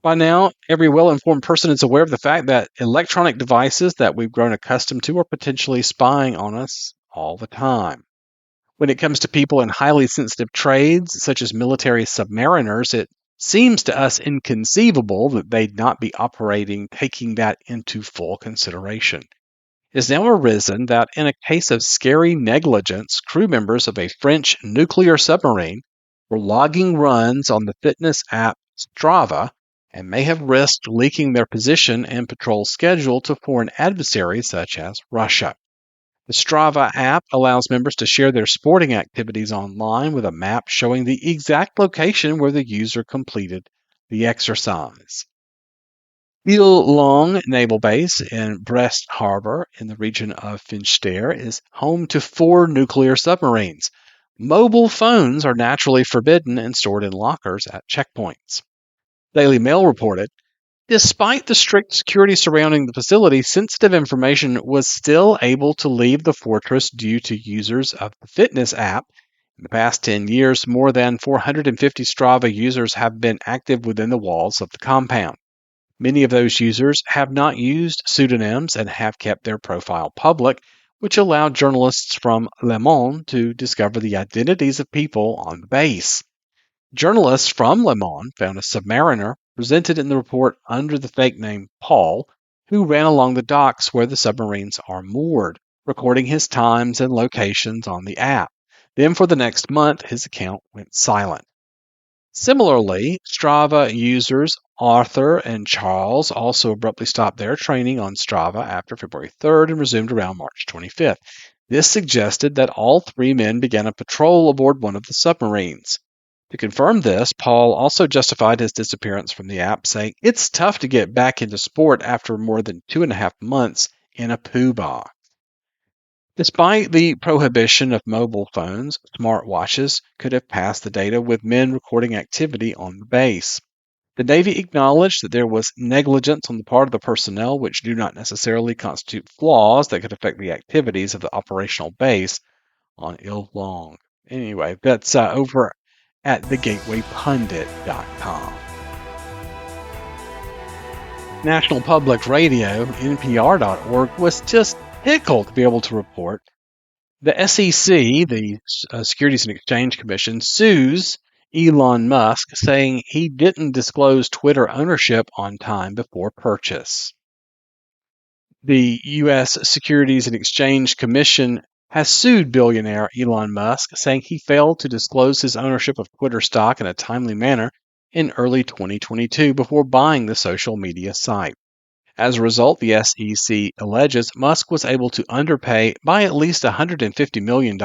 Speaker 1: By now, every well-informed person is aware of the fact that electronic devices that we've grown accustomed to are potentially spying on us all the time. When it comes to people in highly sensitive trades, such as military submariners, it seems to us inconceivable that they'd not be operating, taking that into full consideration. It has now arisen that in a case of scary negligence, crew members of a French nuclear submarine were logging runs on the fitness app Strava and may have risked leaking their position and patrol schedule to foreign adversaries such as Russia. The Strava app allows members to share their sporting activities online with a map showing the exact location where the user completed the exercise. Il Long Naval Base in Brest Harbor in the region of Finstère is home to 4 nuclear submarines. Mobile phones are naturally forbidden and stored in lockers at checkpoints. Daily Mail reported, despite the strict security surrounding the facility, sensitive information was still able to leave the fortress due to users of the fitness app. In the past 10 years, more than 450 Strava users have been active within the walls of the compound. Many of those users have not used pseudonyms and have kept their profile public, which allowed journalists from Le Monde to discover the identities of people on the base. Journalists from Le Monde found a submariner presented in the report under the fake name Paul, who ran along the docks where the submarines are moored, recording his times and locations on the app. Then for the next month, his account went silent. Similarly, Strava users Arthur and Charles also abruptly stopped their training on Strava after February 3rd and resumed around March 25th. This suggested that all 3 men began a patrol aboard one of the submarines. To confirm this, Paul also justified his disappearance from the app, saying, "It's tough to get back into sport after more than 2.5 months in a poo box." Despite the prohibition of mobile phones, smartwatches could have passed the data with men recording activity on the base. The Navy acknowledged that there was negligence on the part of the personnel, which do not necessarily constitute flaws that could affect the activities of the operational base on Il Long. Anyway, that's over at thegatewaypundit.com. National Public Radio, NPR.org, was just tickled to be able to report the SEC, the Securities and Exchange Commission, sues Elon Musk, saying he didn't disclose Twitter ownership on time before purchase. The U.S. Securities and Exchange Commission has sued billionaire Elon Musk, saying he failed to disclose his ownership of Twitter stock in a timely manner in early 2022 before buying the social media site. As a result, the SEC alleges Musk was able to underpay by at least $150 million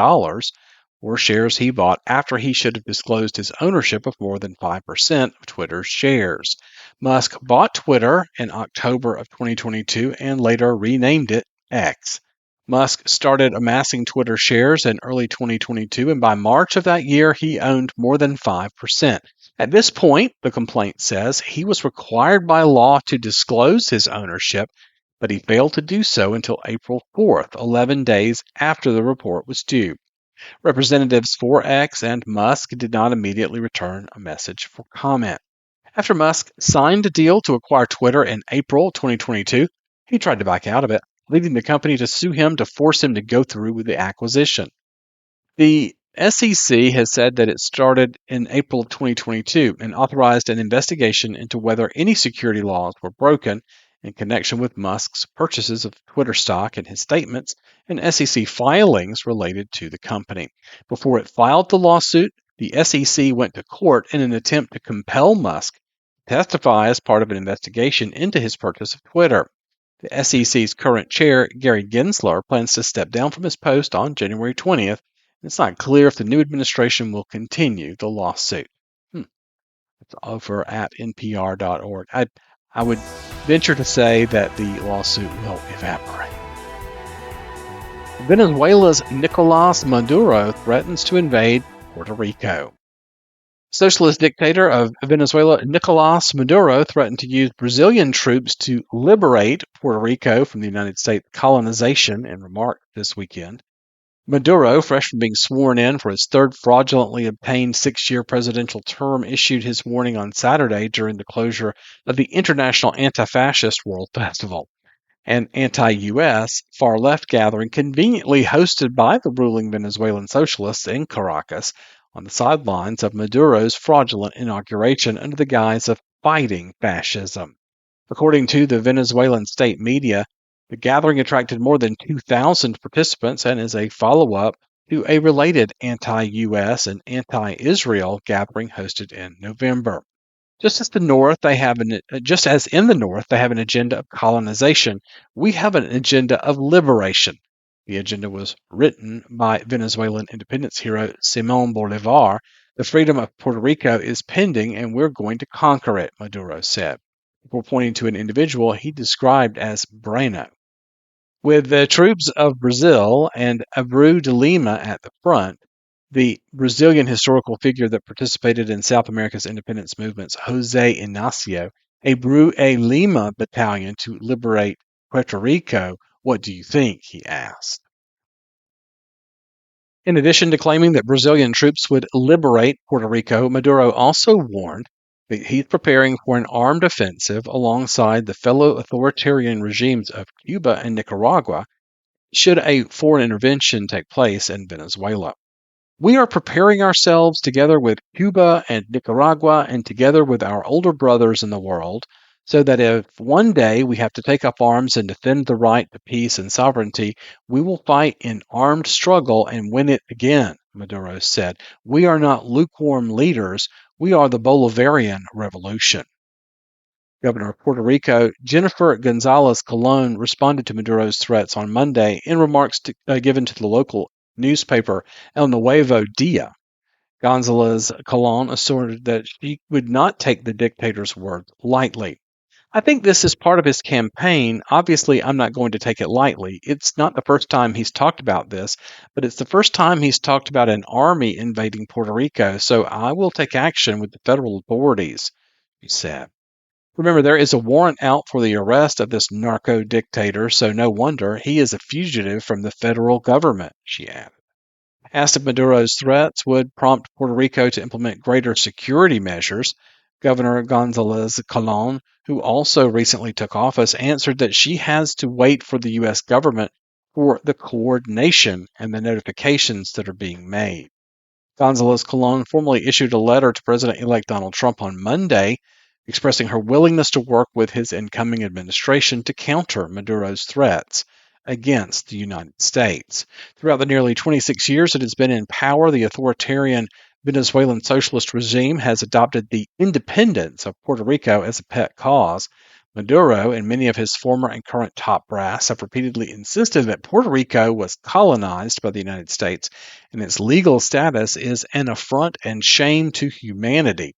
Speaker 1: for shares he bought after he should have disclosed his ownership of more than 5% of Twitter's shares. Musk bought Twitter in October of 2022 and later renamed it X. Musk started amassing Twitter shares in early 2022, and by March of that year, he owned more than 5%. At this point, the complaint says, he was required by law to disclose his ownership, but he failed to do so until April 4th, 11 days after the report was due. Representatives for X and Musk did not immediately return a message for comment. After Musk signed a deal to acquire Twitter in April 2022, he tried to back out of it, leading the company to sue him to force him to go through with the acquisition. The SEC has said that it started in April of 2022 and authorized an investigation into whether any security laws were broken in connection with Musk's purchases of Twitter stock and his statements and SEC filings related to the company. Before it filed the lawsuit, the SEC went to court in an attempt to compel Musk to testify as part of an investigation into his purchase of Twitter. The SEC's current chair, Gary Gensler, plans to step down from his post on January 20th. It's not clear if the new administration will continue the lawsuit. It's over at npr.org. I would venture to say that the lawsuit will evaporate. Venezuela's Nicolás Maduro threatens to invade Puerto Rico. Socialist dictator of Venezuela, Nicolás Maduro, threatened to use Brazilian troops to liberate Puerto Rico from the United States colonization in remark this weekend. Maduro, fresh from being sworn in for his third fraudulently obtained 6-year presidential term, issued his warning on Saturday during the closure of the International Anti-Fascist World Festival, an anti-U.S. far-left gathering conveniently hosted by the ruling Venezuelan socialists in Caracas on the sidelines of Maduro's fraudulent inauguration under the guise of fighting fascism. According to the Venezuelan state media, the gathering attracted more than 2,000 participants and is a follow-up to a related anti-U.S. and anti-Israel gathering hosted in November. Just as in the North they have an agenda of colonization, we have an agenda of liberation. The agenda was written by Venezuelan independence hero Simón Bolívar. The freedom of Puerto Rico is pending, and we're going to conquer it, Maduro said, before pointing to an individual he described as Breno. With the troops of Brazil and Abreu de Lima at the front, the Brazilian historical figure that participated in South America's independence movements, José Ignacio, Abreu de Lima battalion to liberate Puerto Rico. What do you think? He asked. In addition to claiming that Brazilian troops would liberate Puerto Rico, Maduro also warned that he's preparing for an armed offensive alongside the fellow authoritarian regimes of Cuba and Nicaragua should a foreign intervention take place in Venezuela. We are preparing ourselves together with Cuba and Nicaragua and together with our older brothers in the world, so that if one day we have to take up arms and defend the right to peace and sovereignty, we will fight in armed struggle and win it again, Maduro said. We are not lukewarm leaders. We are the Bolivarian Revolution. Governor of Puerto Rico, Jennifer Gonzalez Colon, responded to Maduro's threats on Monday in remarks given to the local newspaper El Nuevo Dia. Gonzalez Colon asserted that she would not take the dictator's words lightly. I think this is part of his campaign. Obviously, I'm not going to take it lightly. It's not the first time he's talked about this, but it's the first time he's talked about an army invading Puerto Rico, so I will take action with the federal authorities, he said. Remember, there is a warrant out for the arrest of this narco dictator, so no wonder he is a fugitive from the federal government, she added. Asked if Maduro's threats would prompt Puerto Rico to implement greater security measures, Governor Gonzalez Colon, who also recently took office, answered that she has to wait for the U.S. government for the coordination and the notifications that are being made. Gonzalez Colon formally issued a letter to President-elect Donald Trump on Monday, expressing her willingness to work with his incoming administration to counter Maduro's threats against the United States. Throughout the nearly 26 years it has been in power, the authoritarian Venezuelan socialist regime has adopted the independence of Puerto Rico as a pet cause. Maduro and many of his former and current top brass have repeatedly insisted that Puerto Rico was colonized by the United States, and its legal status is an affront and shame to humanity.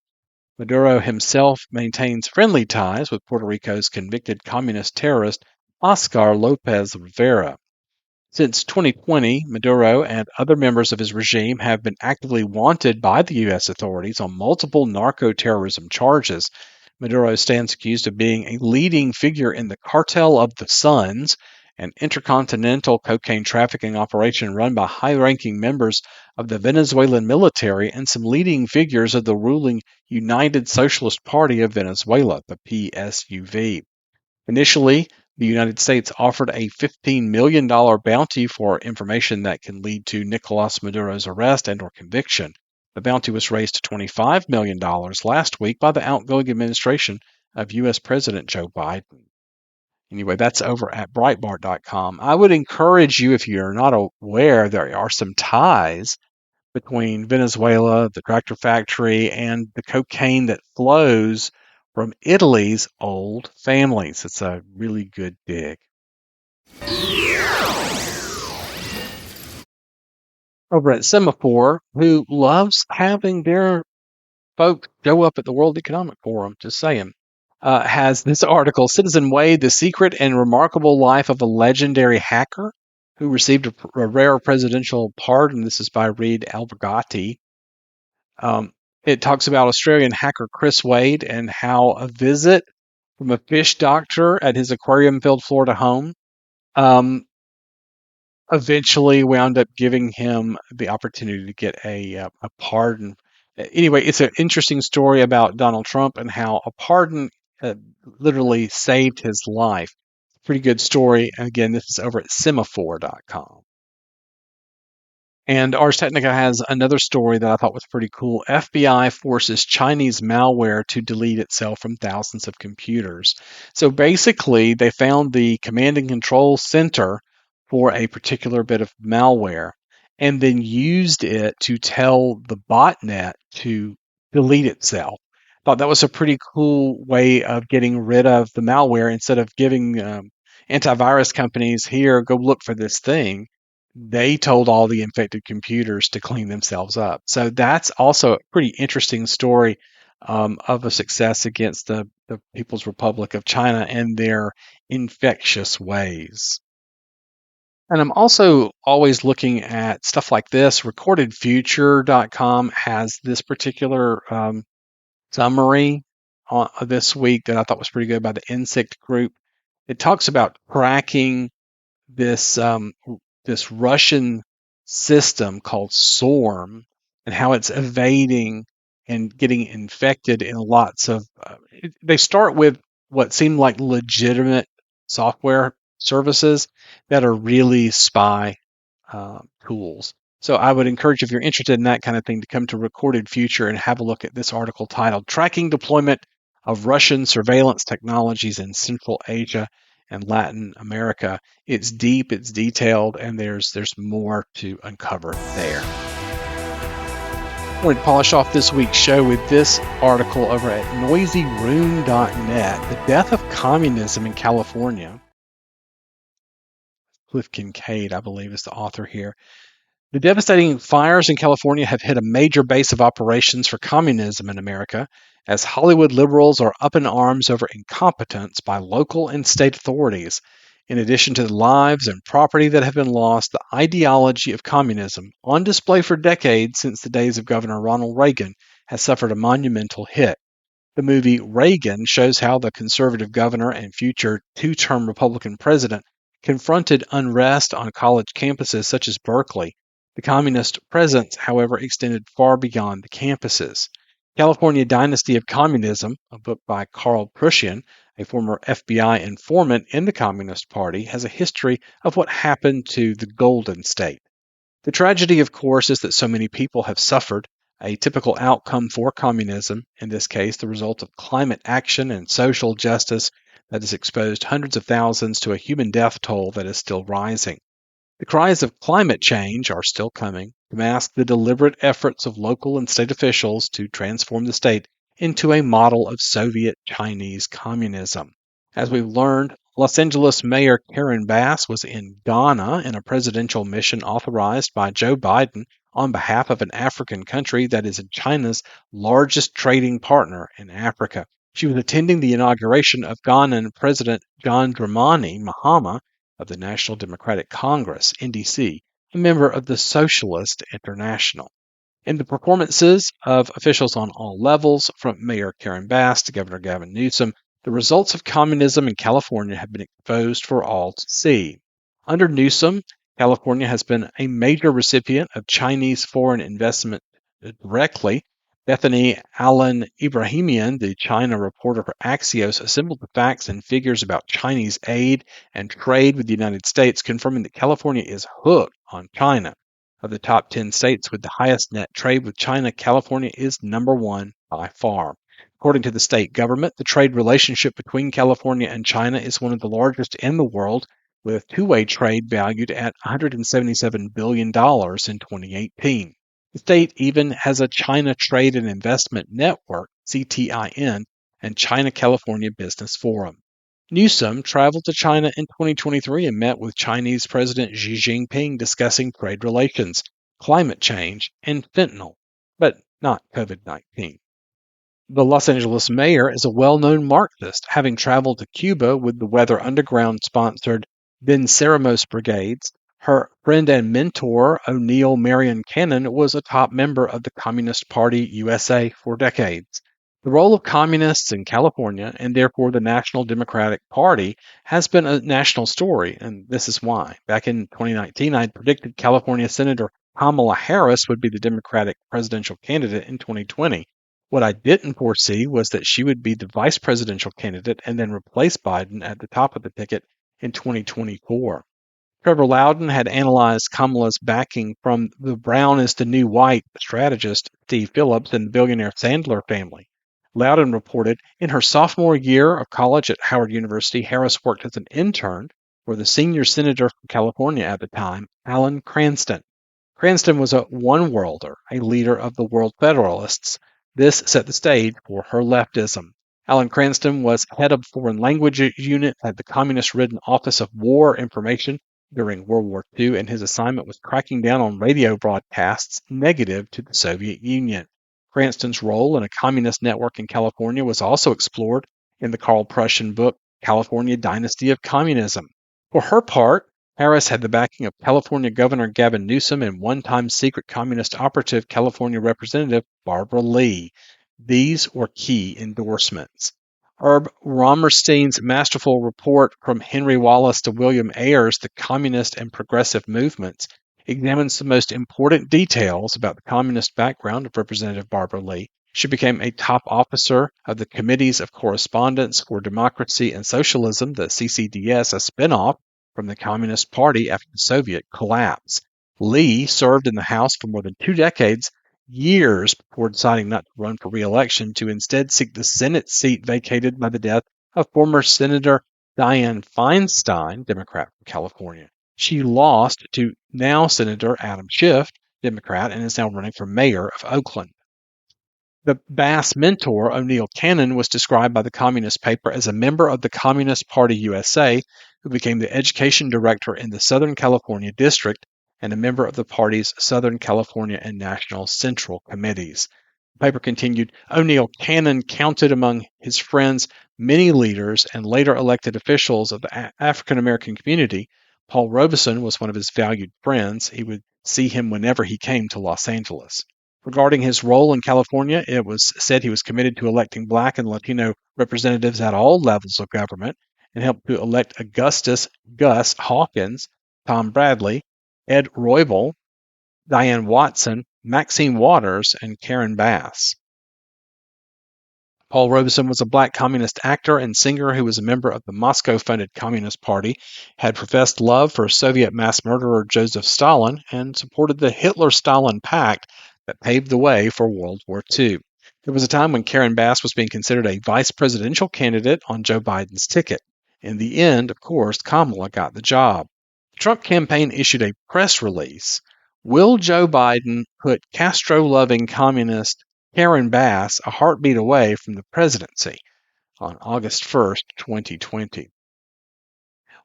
Speaker 1: Maduro himself maintains friendly ties with Puerto Rico's convicted communist terrorist Oscar Lopez Rivera. Since 2020, Maduro and other members of his regime have been actively wanted by the U.S. authorities on multiple narco-terrorism charges. Maduro stands accused of being a leading figure in the Cartel of the Suns, an intercontinental cocaine trafficking operation run by high-ranking members of the Venezuelan military and some leading figures of the ruling United Socialist Party of Venezuela, the PSUV. Initially, the United States offered a $15 million bounty for information that can lead to Nicolas Maduro's arrest and or conviction. The bounty was raised to $25 million last week by the outgoing administration of U.S. President Joe Biden. Anyway, that's over at Breitbart.com. I would encourage you, if you're not aware, there are some ties between Venezuela, the tractor factory, and the cocaine that flows from Italy's old families. It's a really good dig. Over at Semaphore, who loves having their folks show up at the World Economic Forum, just saying, has this article, Citizen Wade, The Secret and Remarkable Life of a Legendary Hacker who Received a Rare Presidential Pardon. This is by Reed Albergati. It talks about Australian hacker Chris Wade and how a visit from a fish doctor at his aquarium-filled Florida home eventually wound up giving him the opportunity to get a pardon. Anyway, it's an interesting story about Donald Trump and how a pardon literally saved his life. Pretty good story. Again, this is over at semaphore.com. And Ars Technica has another story that I thought was pretty cool. FBI forces Chinese malware to delete itself from thousands of computers. So basically, they found the command and control center for a particular bit of malware. and then used it to tell the botnet to delete itself. Thought that was a pretty cool way of getting rid of the malware instead of giving antivirus companies, here, go look for this thing. They told all the infected computers to clean themselves up. So that's also a pretty interesting story of a success against the People's Republic of China and their infectious ways. And I'm also always looking at stuff like this. Recordedfuture.com has this particular summary this week that I thought was pretty good by the Insect Group. It talks about tracking this this Russian system called SORM and how it's evading and getting infected in lots of. They start with what seem like legitimate software services that are really spy tools. So I would encourage, if you're interested in that kind of thing, to come to Recorded Future and have a look at this article titled "Tracking Deployment of Russian Surveillance Technologies in Central Asia and Latin America." It's deep, it's detailed, and there's more to uncover there. I want to polish off this week's show with this article over at noisyroom.net, The Death of Communism in California. Cliff Kincaid, I believe, is the author here. The devastating fires in California have hit a major base of operations for communism in America, as Hollywood liberals are up in arms over incompetence by local and state authorities. In addition to the lives and property that have been lost, the ideology of communism, on display for decades since the days of Governor Ronald Reagan, has suffered a monumental hit. The movie Reagan shows how the conservative governor and future two-term Republican president confronted unrest on college campuses such as Berkeley. The communist presence, however, extended far beyond the campuses. California Dynasty of Communism, a book by Carl Prussian, a former FBI informant in the Communist Party, has a history of what happened to the Golden State. The tragedy, of course, is that so many people have suffered, a typical outcome for communism, in this case the result of climate action and social justice that has exposed hundreds of thousands to a human death toll that is still rising. The cries of climate change are still coming to mask the deliberate efforts of local and state officials to transform the state into a model of Soviet Chinese communism. As we've learned, Los Angeles Mayor Karen Bass was in Ghana in a presidential mission authorized by Joe Biden on behalf of an African country that is China's largest trading partner in Africa. She was attending the inauguration of Ghanan President John Dramani Mahama of the National Democratic Congress, NDC, a member of the Socialist International. In the performances of officials on all levels, from Mayor Karen Bass to Governor Gavin Newsom, the results of communism in California have been exposed for all to see. Under Newsom, California has been a major recipient of Chinese foreign investment directly. Bethany Allen Ibrahimian, the China reporter for Axios, assembled the facts and figures about Chinese aid and trade with the United States, confirming that California is hooked on China. Of the top 10 states with the highest net trade with China, California is number one by far. According to the state government, the trade relationship between California and China is one of the largest in the world, with two-way trade valued at $177 billion in 2018. The state even has a China Trade and Investment Network, CTIN, and China-California Business Forum. Newsom traveled to China in 2023 and met with Chinese President Xi Jinping discussing trade relations, climate change, and fentanyl, but not COVID-19. The Los Angeles mayor is a well-known Marxist, having traveled to Cuba with the Weather Underground-sponsored Venceremos Brigades. Her friend and mentor, O'Neill Marion Cannon, was a top member of the Communist Party USA for decades. The role of communists in California, and therefore the National Democratic Party, has been a national story, and this is why. Back in 2019, I had predicted California Senator Kamala Harris would be the Democratic presidential candidate in 2020. What I didn't foresee was that she would be the vice presidential candidate and then replace Biden at the top of the ticket in 2024. Trevor Loudon had analyzed Kamala's backing from the brown is the new white strategist Steve Phillips and the billionaire Sandler family. Loudon reported, in her sophomore year of college at Howard University, Harris worked as an intern for the senior senator from California at the time, Alan Cranston. Cranston was a one-worlder, a leader of the World Federalists. This set the stage for her leftism. Alan Cranston was head of Foreign Language Unit at the Communist-ridden Office of War Information during World War II, and his assignment was cracking down on radio broadcasts negative to the Soviet Union. Cranston's role in a communist network in California was also explored in the Carl Prussian book, California Dynasty of Communism. For her part, Harris had the backing of California Governor Gavin Newsom and one-time secret communist operative California Representative Barbara Lee. These were key endorsements. Herb Romerstein's masterful report From Henry Wallace to William Ayers, The Communist and Progressive Movements, examines the most important details about the communist background of Representative Barbara Lee. She became a top officer of the Committees of Correspondence for Democracy and Socialism, the CCDS, a spinoff from the Communist Party after the Soviet collapse. Lee served in the House for more than 2 decades, years before deciding not to run for re-election, to instead seek the Senate seat vacated by the death of former Senator Dianne Feinstein, Democrat from California. She lost to now Senator Adam Schiff, Democrat, and is now running for mayor of Oakland. The Bass mentor, O'Neill Cannon, was described by the Communist paper as a member of the Communist Party USA, who became the education director in the Southern California District and a member of the party's Southern California and National Central Committees. The paper continued, O'Neill Cannon counted among his friends many leaders and later elected officials of the African American community. Paul Robeson was one of his valued friends. He would see him whenever he came to Los Angeles. Regarding his role in California, it was said he was committed to electing Black and Latino representatives at all levels of government and helped to elect Augustus Gus Hawkins, Tom Bradley, Ed Roybal, Diane Watson, Maxine Waters, and Karen Bass. Paul Robeson was a Black communist actor and singer who was a member of the Moscow-funded Communist Party, had professed love for Soviet mass murderer Joseph Stalin, and supported the Hitler-Stalin Pact that paved the way for World War II. There was a time when Karen Bass was being considered a vice presidential candidate on Joe Biden's ticket. In the end, of course, Kamala got the job. The Trump campaign issued a press release. Will Joe Biden put Castro-loving communist Karen Bass a heartbeat away from the presidency? On August 1st, 2020.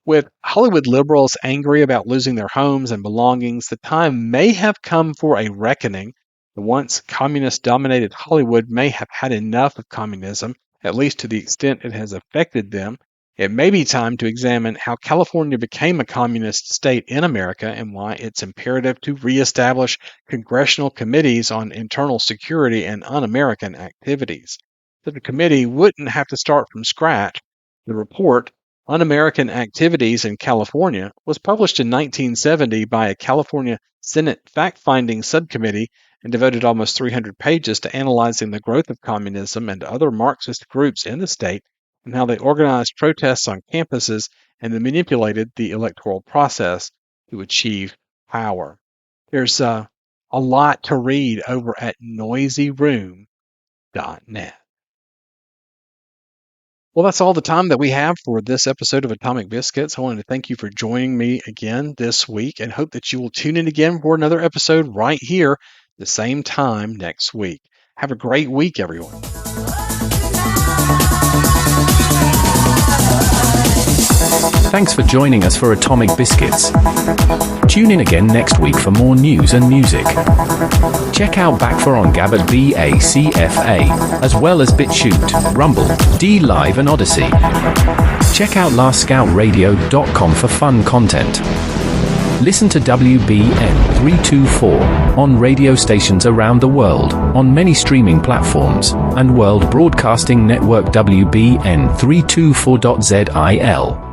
Speaker 1: With Hollywood liberals angry about losing their homes and belongings, the time may have come for a reckoning. The once communist-dominated Hollywood may have had enough of communism, at least to the extent it has affected them. It may be time to examine how California became a communist state in America and why it's imperative to reestablish congressional committees on internal security and un-American activities. That the committee wouldn't have to start from scratch. The report, Un-American Activities in California, was published in 1970 by a California Senate fact-finding subcommittee and devoted almost 300 pages to analyzing the growth of communism and other Marxist groups in the state and how they organized protests on campuses and then manipulated the electoral process to achieve power. There's a lot to read over at noisyroom.net. Well, that's all the time that we have for this episode of Atomic Biscuits. I wanted to thank you for joining me again this week and hope that you will tune in again for another episode right here the same time next week. Have a great week, everyone.
Speaker 2: Thanks for joining us for Atomic Biscuits. Tune in again next week for more news and music. Check out BACFA on Gab at BACFA, as well as Bitchute, Rumble, D-Live and Odysee. Check out LastScoutRadio.com for fun content. Listen to WBN 324 on radio stations around the world, on many streaming platforms, and World Broadcasting Network WBN 324.zil.